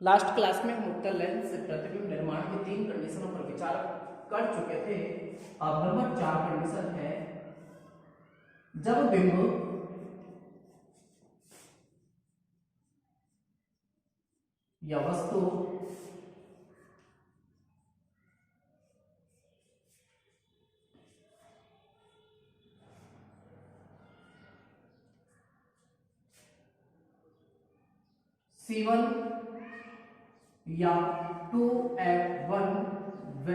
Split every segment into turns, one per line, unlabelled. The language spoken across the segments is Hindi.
लास्ट क्लास में हम उत्तल लेंस से प्रतिबिंब निर्माण की 3 कंडीशनों पर विचार कर चुके थे। अब नंबर 4 कंडीशन है, जब बिंब या वस्तु C1 या 2F1 व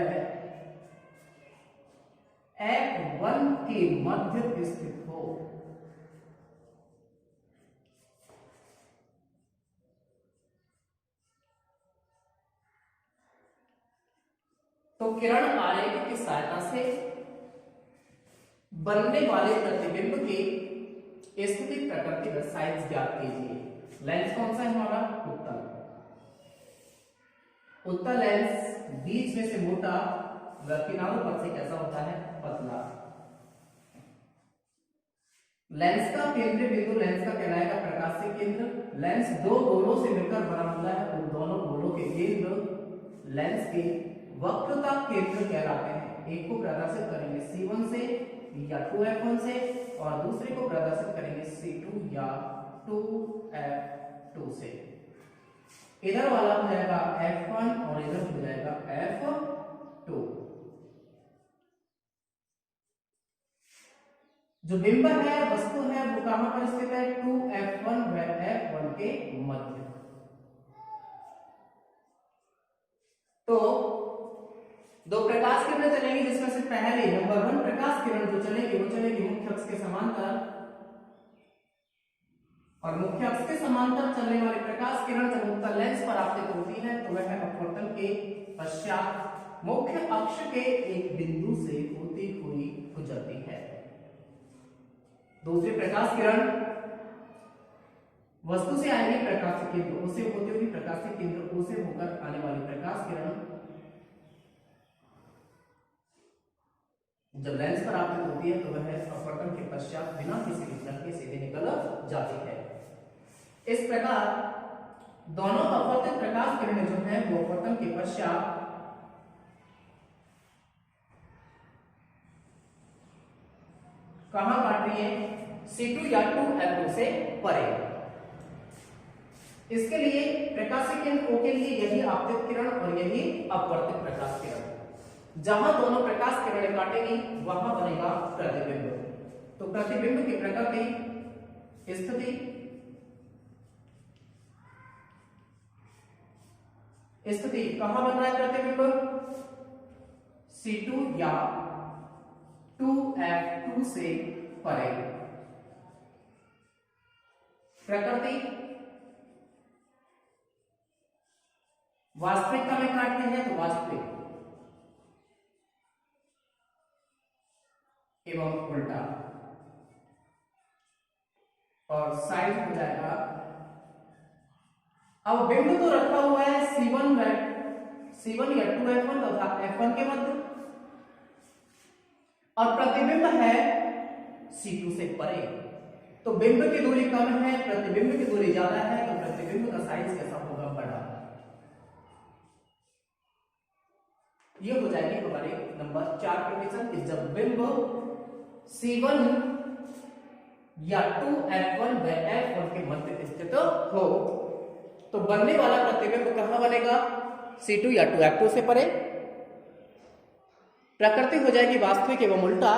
F1 के मध्य स्थित हो तो किरण आरेख की सहायता से बनने वाले प्रतिबिंब की स्थिति प्रकृति व साइज ज्ञात कीजिए। लेंस कौन सा है हमारा? उत्तल। उत्तल लेंस बीच में से मोटा व किनारों पर से कैसा होता है? पतला। लेंस का केंद्रीय बिंदु लेंस का कहलाएगा प्रकाशीय केंद्र। लेंस दो गोलों से मिलकर बना होता है, उन दोनों गोलों के केंद्र लेंस के वक्रता केंद्र कहलाते हैं। एक को प्रदर्शित करेंगे C1 से या 2F1 से और दूसरे को प्रदर्शित करेंगे C2 या 2F2 से। इधर वाला हो जाएगा F1 और इधर हो जाएगा F2। जो बिंब है, वस्तु है, वो कहां पर स्थित है? 2F1 व F1 के मध्य। तो दो प्रकाश किरणें चलेंगी, जिसमें से पहले नंबर 1 प्रकाश किरण जो चलेगी वो चलेगी मुख्य अक्ष के समांतर, और मुख्य अक्ष के समांतर चलने वाली प्रकाश किरण जब उत्तल लेंस पर आपतित होती है तो वह अपवर्तन के पश्चात मुख्य अक्ष के एक बिंदु से होती हुई गुजरती है। दूसरी प्रकाश किरण वस्तु से आएगी प्रकाश केंद्र O से होती हुई प्रकाशीय केंद्र O से होकर आने वाली प्रकाश किरण जब लेंस पर आपतित होती है तो वह अपवर्तन के पश्चात बिना किसी विचलन के सीधे निकल जाती है। इस प्रकार दोनों अपवर्तित प्रकाश किरणें जो है वो अपवर्तन के पश्चात कहां काट रही है? C2 या 2F2 से परे। इसके लिए प्रकाशीय केंद्र O के लिए यही आपतित किरण और यही अपवर्तित प्रकाश किरण। जहां दोनों प्रकाश किरणें काटेंगी वहां बनेगा प्रतिबिंब। तो प्रतिबिंब की प्रकृति, स्थिति कहां बन रहा है प्रतिबिंब? C2 या 2F2 से परे। प्रकृति वास्तविकता में काटते हैं तो वास्तविक एवं उल्टा, और साइज हो जाएगा। अब बिंब तो रखा हुआ है C1 या 2F1 तथा F1 के मध्य, और प्रतिबिंब है C2 से परे। तो बिंब की दूरी कम है, प्रतिबिंब की दूरी ज्यादा है, तो प्रतिबिंब का साइज कैसा होगा? बड़ा। ये हो जाएगी हमारी नंबर 4 कंडीशन कि जब बिंब C1 या 2F1 व F1 के मध्य स्थित हो तो बनने वाला प्रतिबिंब कहां बनेगा? C2 या 2F2 से परे। प्रकृति हो जाएगी वास्तविक एवं उल्टा,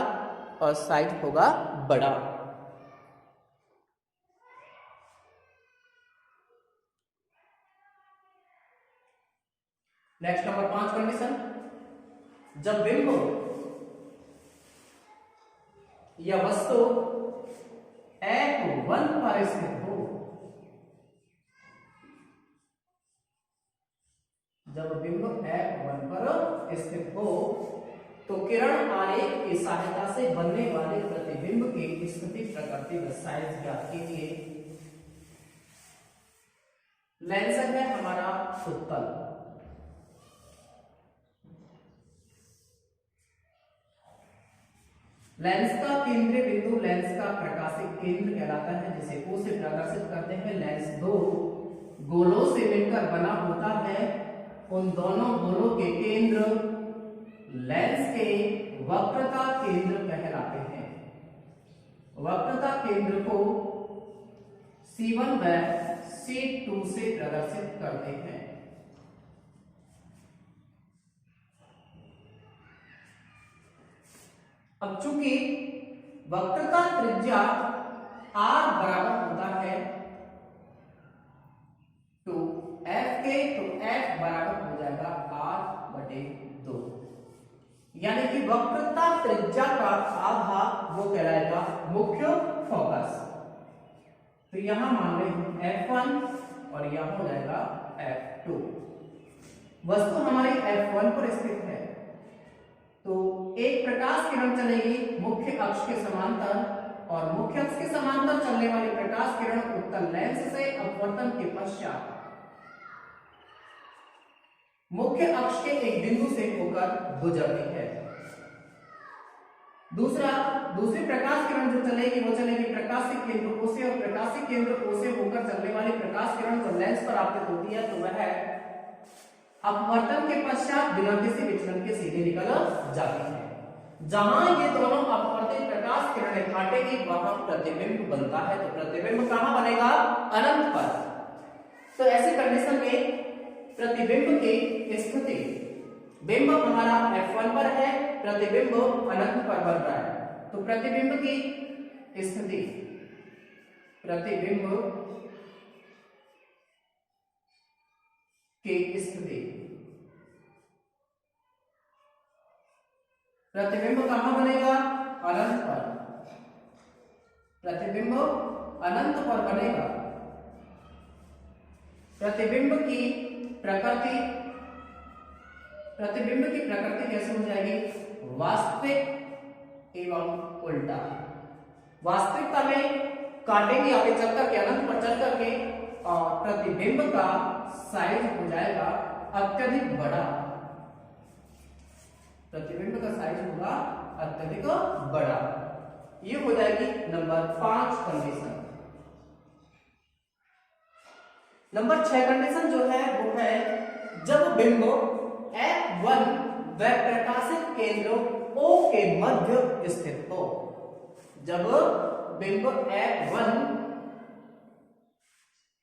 और साइज होगा बड़ा। नेक्स्ट नंबर 5 कंडीशन, जब बिंब या वस्तु F1 पर स्थित हो, जब बिंब F1 पर स्थित हो तो किरण आरेख की सहायता से बनने वाले प्रतिबिंब की स्थिति, प्रकृति व साइज ज्ञात कीजिए। लेंस है हमारा उत्तल। लेंस का केंद्रीय बिंदु लेंस का प्रकाशिक केंद्र कहलाता है, जिसे O से प्रदर्शित करते हैं। लेंस 2 गोलों से मिलकर बना होता है, उन दोनों गोलों के केंद्र लेंस के वक्रता केंद्र कहलाते हैं। वक्रता केंद्र को C1 व C2 से प्रदर्शित करते हैं। अब चूंकि वक्रता त्रिज्या r बराबर होता है तो f के, तो f बराबर हो जाएगा r/2, यानी कि वक्रता त्रिज्या का आधा वो कहलाएगा मुख्य फोकस। तो यहां मान लें F1 और यह हो जाएगा F2। वस्तु हमारी F1 पर स्थित है, तो एक प्रकाश किरण चलेगी मुख्य अक्ष के समांतर, और मुख्य अक्ष के समांतर चलने वाली प्रकाश किरण उत्तल लेंस से अपवर्तन के पश्चात मुख्य अक्ष के एक बिंदु से होकर गुजरती है। दूसरी प्रकाश किरण जो चलेगी वो चलेगी प्रकाशिक केंद्र O से, और प्रकाशिक केंद्र O से होकर चलने वाली प्रकाश किरण जो लेंस पर आपतित होती है तो वह अपवर्तन के पश्चात बिना किसी विचलन के सीधे निकल जाती है। जहां ये दोनों अपवर्तित प्रकाश किरणें काटेगी वहां प्रतिबिंब बनता है। तो प्रतिबिंब कहां बनेगा? अनंत पर। तो ऐसी कंडीशन में प्रतिबिंब की स्थिति, बिंब हमारा F1 पर है, प्रतिबिंब अनंत पर बन रहा है, तो प्रतिबिंब की स्थिति, प्रतिबिंब की स्थिति, प्रतिबिंब कहां बनेगा? अनंत पर। प्रतिबिंब अनंत पर बनेगा। प्रतिबिंब की प्रकृति, प्रतिबिंब की प्रकृति कैसे हो जाएगी? वास्तविक एवं उल्टा। वास्तविकता में काटेंगे आगे चल करके, अनंत पर चल करके, और प्रतिबिंब का साइज हो जाएगा अत्यधिक बड़ा। प्रतिबिंब का साइज होगा अत्यधिक बड़ा। ये हो जाएगी नंबर 5 कंडीशन। नंबर 6 कंडीशन जो है वो है जब बिंब F1 व प्रकाशित केंद्र O के मध्य स्थित हो। जब बिंब F1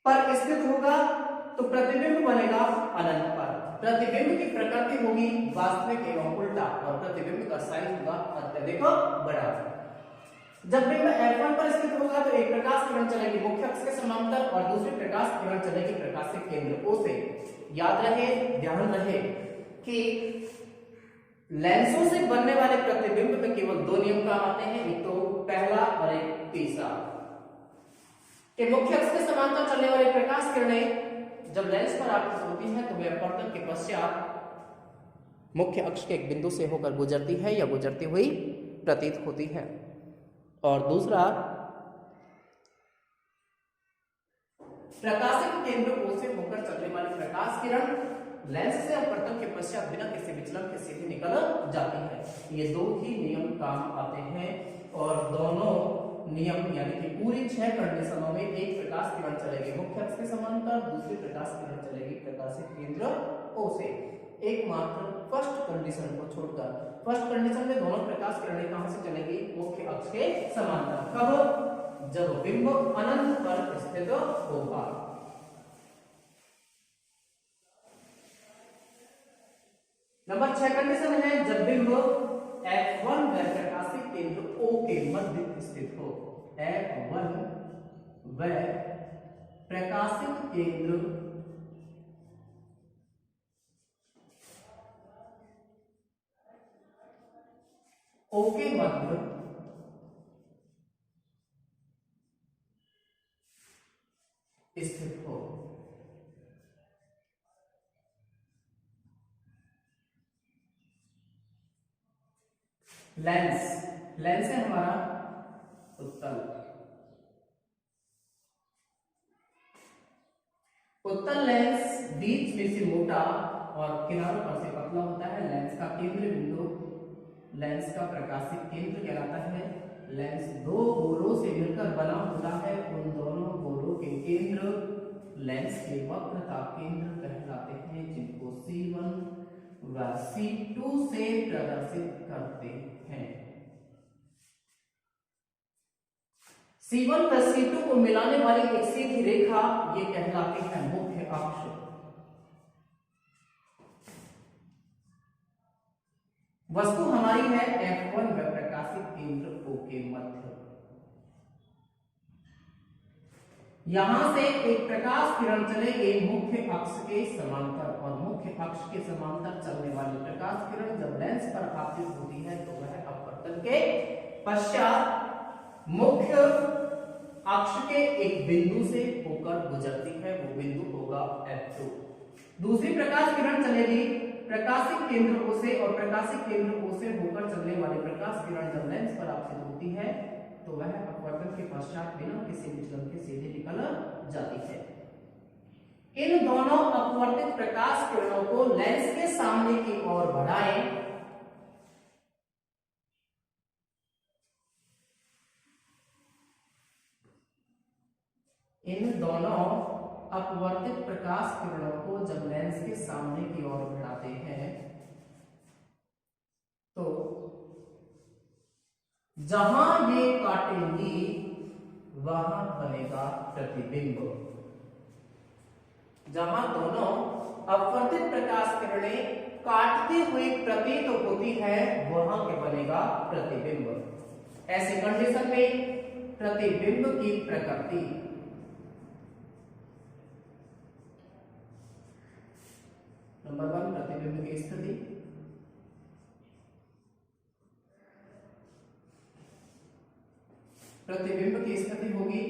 पर स्थित होगा तो प्रतिबिंब बनेगा अनंत पर। प्रतिबिंब की प्रकृति होगी वास्तविक एवं उल्टा, और प्रतिबिंब का साइज होगा अत्यधिक बड़ा। जब बिंब F1 पर स्थित होगा तो एक प्रकाश किरण चलेगी मुख्य अक्ष के समांतर, और दूसरी प्रकाश किरण चलेगी प्रकाशिक केंद्र O से। याद रहे, ध्यान रहे कि लेंसों से बनने वाले प्रतिबिंब में केवल 2 नियम काम आते हैं, एक तो पहला और एक तीसरा। कि मुख्य अक्ष के समांतर चलने वाली प्रकाश किरणें जब लेंस पर आपतित होती हैं तो वे अपवर्तन के पश्चात मुख्य अक्ष के एक बिंदु से होकर गुजरती है या गुजरती हुई प्रतीत होती है। और दूसरा, प्रकाशिक केंद्र O से होकर चलने वाली प्रकाश किरण लेंस से अपवर्तन के पश्चात बिना किसी विचलन के सीधे निकल जाती है। ये 2 ही नियम काम आते हैं, और दोनों नियम यानी कि पूरी 6 कंडीशनों में एक प्रकाश किरण चलेगी मुख्य अक्ष के समांतर, दूसरी प्रकाश किरण चलेगी प्रकाशिक केंद्र O से। एकमात्र फर्स्ट कंडीशन को छोड़कर, फर्स्ट कंडीशन में दोनों प्रकाश किरणें कहां से चलेगी? मुख्य अक्ष के समांतर। कब? जब बिंब अनंत पर स्थित होगा। नंबर 6 कंडीशन है जब बिंब F1 व प्रकाशिक केंद्र O के मध्य स्थित हो। F1 व प्रकाशिक केंद्र O के मध्य स्थित हो। लेंस, लेंस है हमारा उत्तल। उत्तल लेंस बीच में से मोटा और किनारों पर से पतला होता है। लेंस का केंद्र बिंदु लेंस का प्रकाशिक केंद्र कहलाता है। लेंस 2 गोलों से मिलकर बना होता है, उन दोनों गोलों के केंद्र लेंस के वक्रता केंद्र कहलाते हैं, जिनको C1 व C2 से प्रदर्शित करते हैं। C1 व C2 को मिलाने वाली एक सीधी रेखा ये कहलाती है मुख्य अक्ष। वस्तु हमारी है F1 व प्रकाशित केंद्र O के मध्य। यहां से एक प्रकाश किरण चलेगी मुख्य अक्ष के समांतर, और मुख्य अक्ष के समांतर चलने वाली प्रकाश किरण जब लेंस पर आपतित होती है तो वह अपवर्तन के पश्चात मुख्य अक्ष के एक बिंदु से होकर गुजरती है, वो बिंदु होगा F2। दूसरी प्रकाश किरण चलेगी प्रकाशित केंद्र O से, और प्रकाशित केंद्र O से होकर चलने वाली प्रकाश किरण जब लेंस पर आपतित होती है तो वह अपवर्तन के पश्चात बिना किसी विचलन के सीधे निकल जाती है। इन दोनों अपवर्तित प्रकाश किरणों को लेंस के सामने की ओर बढ़ाएं। इन दोनों अपवर्तित प्रकाश किरणों को जब लेंस के सामने की ओर बढ़ाते हैं तो जहां ये काटेंगी वहां बनेगा प्रतिबिंब। जहां दोनों अपवर्तित प्रकाश किरणें काटती हुई प्रतीत होती है वहां के बनेगा प्रतिबिंब। ऐसी कंडीशन में प्रतिबिंब की प्रकृति, नंबर 1 प्रतिबिंब की स्थिति, प्रतिबिंब की स्थिति होगी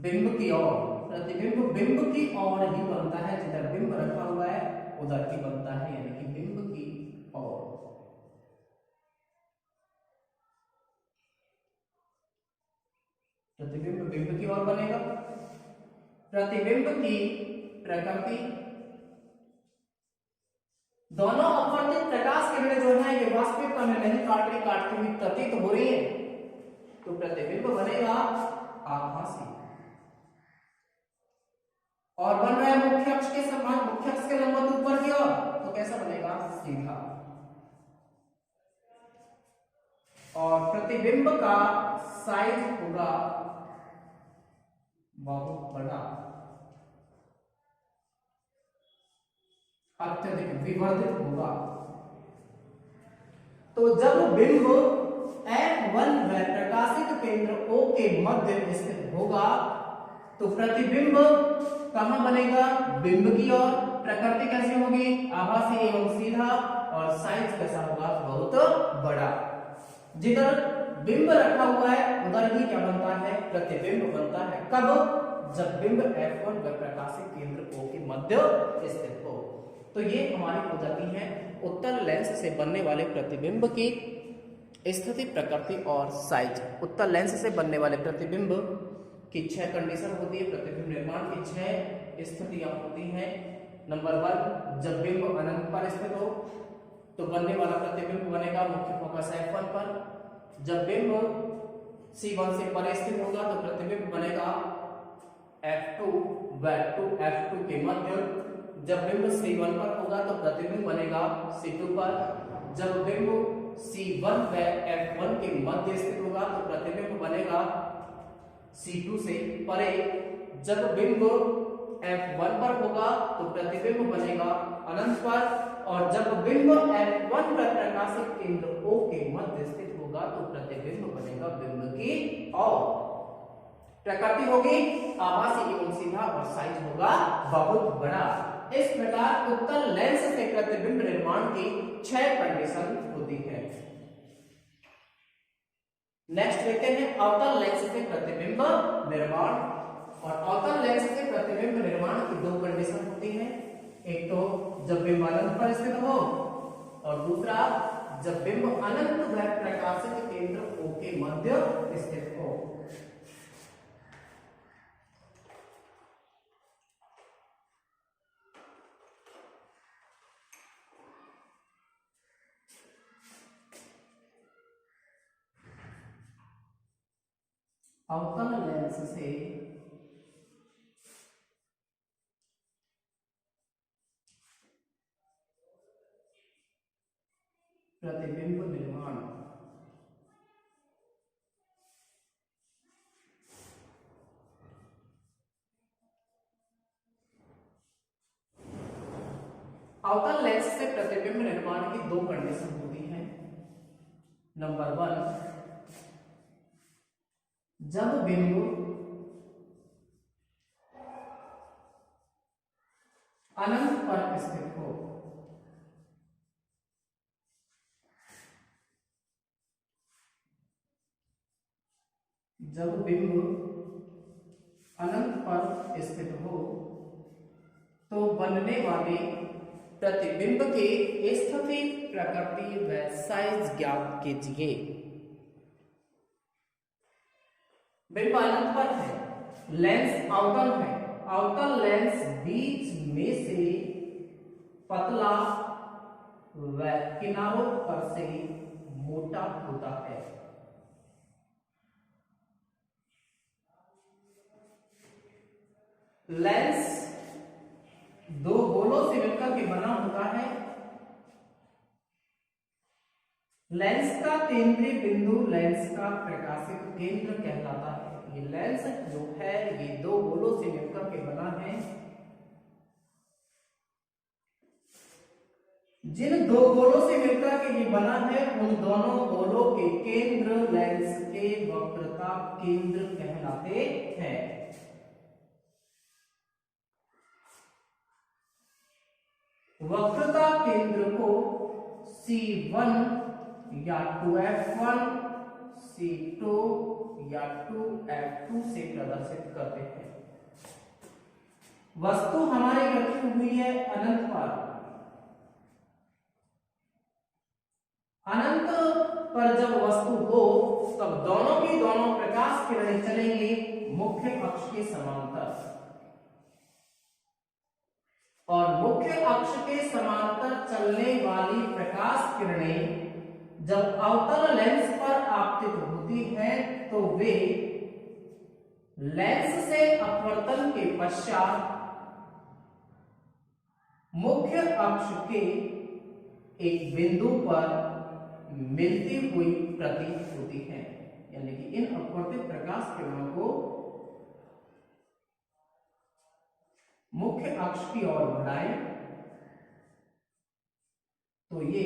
बिंब की ओर। प्रतिबिंब बिंब की ओर ही बनता है, जिधर बिंब रखा हुआ है उधर ही बनता है, यानी कि बिंब की ओर। प्रतिबिंब बिंब की ओर बनेगा। प्रतिबिंब की प्रकृति, दोनों अपवर्तित प्रकाश किरणें जो है ये वास्तविकता में नहीं काटती हुई प्रतीत हो रही है, तो प्रतिबिंब बनेगा आभासी, और बन रहा है मुख्य अक्ष के समान, मुख्य अक्ष के लंबवत ऊपर की ओर, तो कैसा बनेगा सीधा। और प्रतिबिंब का साइज होगा बहुत बड़ा, अत्यधिक विवर्धित होगा। तो जब बिंब F1 व प्रकाशित केंद्र O के मध्य स्थित होगा तो प्रतिबिंब कहां बनेगा, बिंब की ओर। प्रकृति कैसी होगी, आभासी एवं सीधा, और साइज कैसा होगा, बहुत बड़ा। जिधर बिंब रखा हुआ है उधर ही क्या बनता है, प्रतिबिंब बनता है। कब, जब बिंब F1 व प्रकाशित केंद्र O के मध्य स्थित हो। तो ये हमारी हो जाती है उत्तल लेंस से बनने वाले प्रतिबिंब की स्थिति, प्रकृति और साइज। उत्तल लेंस से बनने वाले प्रतिबिंब की 6 कंडीशन होती है। प्रतिबिंब निर्माण की 6 स्थितियां होती हैं। नंबर 1, जब बिंब अनंत पर स्थित हो तो बनने वाला प्रतिबिंब बनेगा मुख्य फोकस F1 पर। जब बिंब C1 से परे स्थित होगा तो प्रतिबिंब बनेगा F2 व F2 के मध्य। जब बिंब C1 पर होगा तो प्रतिबिंब बनेगा C2 पर। जब बिंब C1 व F1 के मध्य स्थित होगा तो प्रतिबिंब बनेगा C2 से परे। जब बिंब F1 पर होगा तो प्रतिबिंब बनेगा अनंत पर, और जब बिंब F1 पर प्रकाशित केंद्र O के मध्य स्थित होगा तो प्रतिबिंब बनेगा बिंब की ओर। प्रकृति होगी आभासी एवं सीधा, और साइज होगा बहुत बड़ा। इस प्रकार उत्तल लेंस से प्रतिबिंब निर्माण की 6 कंडीशन होती है। नेक्स्ट देखते हैं अवतल लेंस से प्रतिबिंब निर्माण। और अवतल लेंस से प्रतिबिंब निर्माण की 2 कंडीशन होती हैं। एक तो जब बिंब अनंत पर स्थित हो, और दूसरा जब बिंब अनंत व प्रकाशित केंद्र O के मध्य स्थित हो। अवतल लेंस से प्रतिबिंब निर्माण। अवतल लेंस से प्रतिबिंब निर्माण की दो कंडीशन होती हैं। नंबर 1, जब बिंब अनंत पर स्थित हो। जब बिंब अनंत पर स्थित हो तो बनने वाले प्रतिबिंब के स्थिति, प्रकृति व साइज ज्ञात कीजिए। बिंब अनंत पर है, लेंस अवतल है, अवतल लेंस बीच में से पतला व किनारों पर से मोटा होता है। लेंस दो गोलों से मिलकर के बना होता है। लेंस का केंद्रीय बिंदु लेंस का प्रकाशिक केंद्र कहलाता है। ये लेंस जो है ये दो गोलों से मिलकर के बना है। जिन दो गोलों से मिलकर के ये बना है उन दोनों गोलों के केंद्र लेंस के वक्रता केंद्र कहलाते हैं। वक्रता केंद्र को C1 या 2F1, C2 या 2F2 से प्रदर्शित करते हैं। वस्तु हमारी रखी हुई है अनंत पर। अनंत पर जब वस्तु हो तब दोनों की दोनों प्रकाश किरणें चलेंगी मुख्य अक्ष के समांतर, और मुख्य अक्ष के समांतर चलने वाली प्रकाश किरणें जब अवतल लेंस पर आपतित होती हैं तो वे लेंस से अपवर्तन के पश्चात मुख्य अक्ष के एक बिंदु पर मिलती हुई प्रतीत होती है। यानी कि इन अपवर्तित प्रकाश किरणों को मुख्य अक्ष की ओर बढ़ाएं तो ये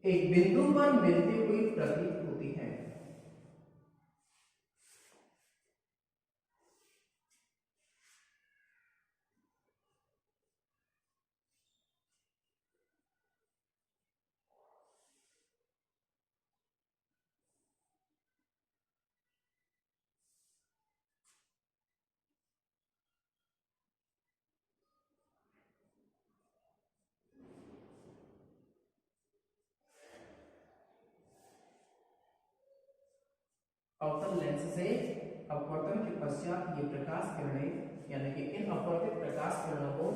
एक बिंदु पर मिलती हुई प्रतीत होती है। अवतल लेंस से अपवर्तन के पश्चात ये प्रकाश किरणें यानी कि इन अपवर्तित प्रकाश किरणों को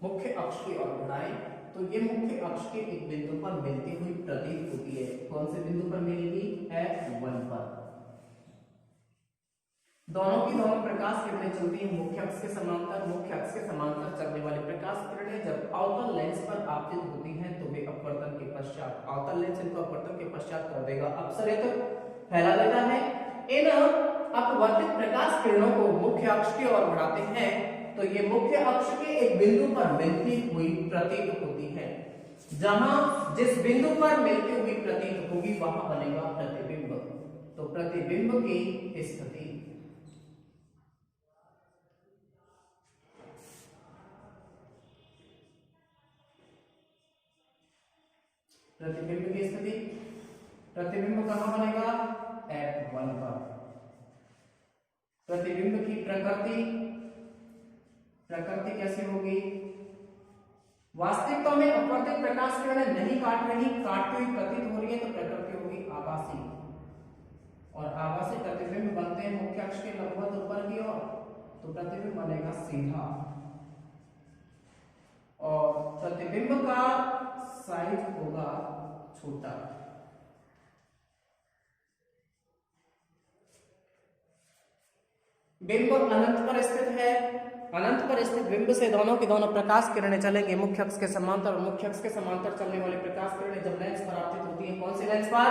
मुख्य अक्ष की ओर बढ़ाएं तो ये मुख्य अक्ष के एक बिंदु पर मिलती हुई प्रतीत होती है। कौन से बिंदु पर मिलेगी? F1 पर। दोनों की दोनों प्रकाश किरणें चलती हैं मुख्य अक्ष के समांतर। मुख्य अक्ष के समांतर चलने वाली प्रकाश किरणें जब अवतल लेंस पर आपतित होती हैं तो वे अपवर्तन के पश्चात, अवतल लेंस इनको अपवर्तन के पश्चात कर देगा, अपसरित फैला देता है। इन अपवर्तित प्रकाश किरणों को मुख्य अक्ष की ओर बढ़ाते हैं तो ये मुख्य अक्ष के एक बिंदु पर मिलती हुई प्रतीत होती है। जहां जिस बिंदु पर मिलती हुई प्रतीत होगी वहां बनेगा प्रतिबिंब। तो प्रतिबिंब की स्थिति, प्रतिबिंब की स्थिति, प्रतिबिंब कहां बनेगा? F1 पर। प्रतिबिंब की प्रकृति, प्रकृति कैसी होगी? वास्तविकता में अपवर्तित प्रकाश किरणें नहीं काट रही, काटती हुई प्रतीत हो रही है तो प्रकृति होगी आभासी। और आभासी प्रतिबिंब बनते हैं मुख्य अक्ष के लगभग ऊपर की ओर तो प्रतिबिंब बनेगा सीधा। और प्रतिबिंब का साइज होगा छोटा। बिंब अनंत पर स्थित है अनंत पर स्थित बिंब से दोनों की दोनों प्रकाश किरणें चलेंगे मुख्य अक्ष के समांतर, और मुख्य अक्ष के समांतर चलने वाली प्रकाश किरणें जब लेंस पर आपतित होती है, कौन से लेंस पर?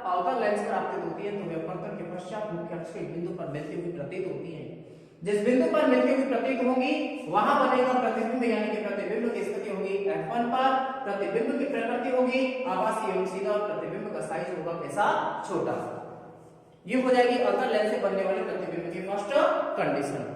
अवतल लेंस पर आपतित होती है, तो वे अपवर्तन के पश्चात मुख्य अक्ष के बिंदु पर मिलती हुई प्रतीत होती है। जिस बिंदु पर मिलती हुई प्रतीत होंगी वहां बनेगा प्रतिबिंब, यानी कि प्रतिबिंब की स्थिति होगी f1 पर, प्रतिबिंब की प्रकृति होगी आभासी एवं सीधा, और प्रतिबिंब का साइज होगा कैसा? छोटा। ये हो जाएगी अवतल लेंस से बनने वाले प्रतिबिंब की फर्स्ट कंडीशन।